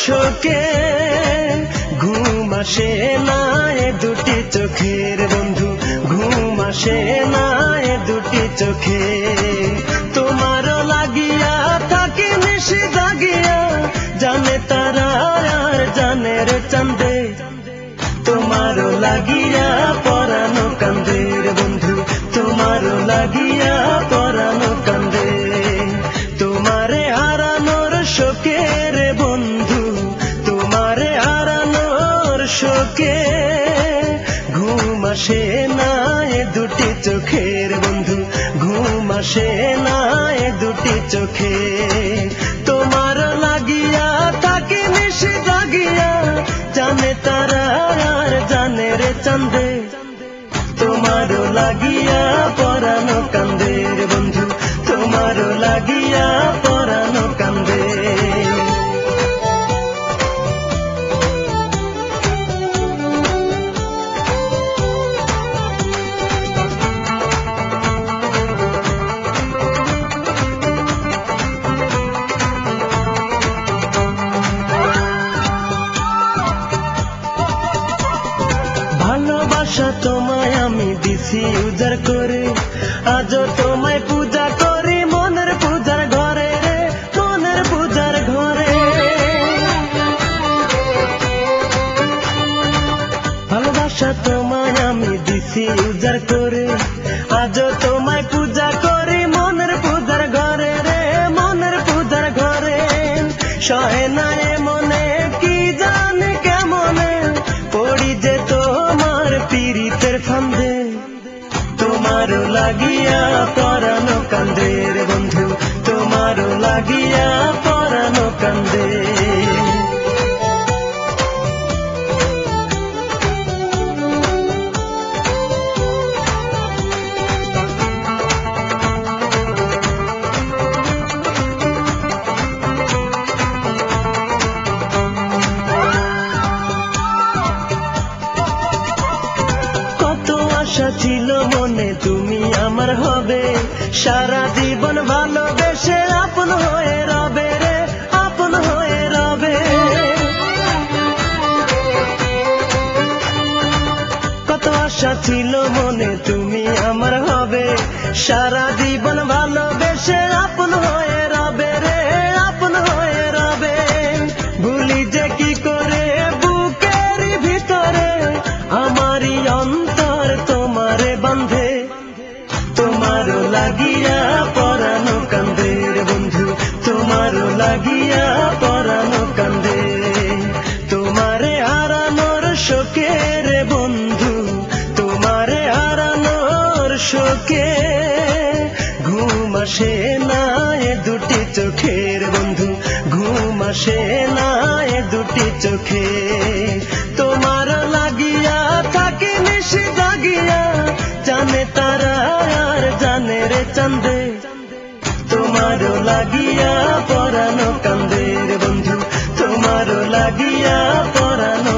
শোকে ঘুম আসে না এ দুটি চোখের বন্ধু, ঘুম আসে না এ দুটি চোখে। তোমারও লাগিয়া থাকি নিশি জাগিয়া, জানে তারা আর জানে রে চাঁদে। তোমারও লাগিয়া পরানো কান্দে রে বন্ধু, তোমারও লাগিয়া পরানো কান্দে। তোমারে হারানোর শোকে রে বন্ধু, তোমারে হারানোর শোকে ঘুম আসে না এ দুটি চোখের বন্ধু, ঘুম আসে না এ দুটি চোখে। তোমার লাগিয়া থাকি নিশি জাগিয়া, জানে তারা আর জানে রে চাঁদে। তোমারও লাগিয়া পরানো কান্দে রে বন্ধু, তোমারও লাগিয়া পরানো কান্দে। ভালোবাসা তোমায় আমি দিছি উজাড় করে, আজও তোমায় পূজা করি মনের পূজার ঘরে রে, মনের পূজার ঘরে। ভালোবাসা তোমায় আমি দিছি উজাড় করে, আজও তোমায় পূজা করি মনের পূজার ঘরে রে, মনের পূজার ঘরে। সহে না এ মনে কি জানি কেমনে পড়ি যে তোমার পীড়িতের ফান্দে। তোমারও লাগিয়া পরানো কান্দে রে বন্ধু, তোমারও লাগিয়া পরানো কান্দে। আশা ছিল মনে তুমি আমার হবে, সারা জীবন ভালোবেসে আপন হয়ে রবে রে, আপন হয়ে রবে। কত আশা ছিল মনে তুমি আমার হবে, সারা জীবন ভালোবেসে আপন হয়ে রবে রে, আপন হয়ে রবে। ভুলি যে কি করে বুকের ভিতরে আমারই অন্তর তোমারে বান্ধে। তোমারও লাগিয়া পরানো কান্দে রে বন্ধু, তোমারও লাগিয়া পরানো কান্দে। তোমারে হারানোর শোকে রে বন্ধু, তোমারে হারানোর শোকে ঘুম আসে না এ দুটি চোখের বন্ধু, ঘুম আসে না এ দুটি চোখে। তোমার লাগিয়া থাকি নিশি জাগিয়া, জানে তারা আর জানে রে চাঁদে। তোমারও লাগিয়া পরানো কান্দে রে বন্ধু, তোমারও লাগিয়া পরানো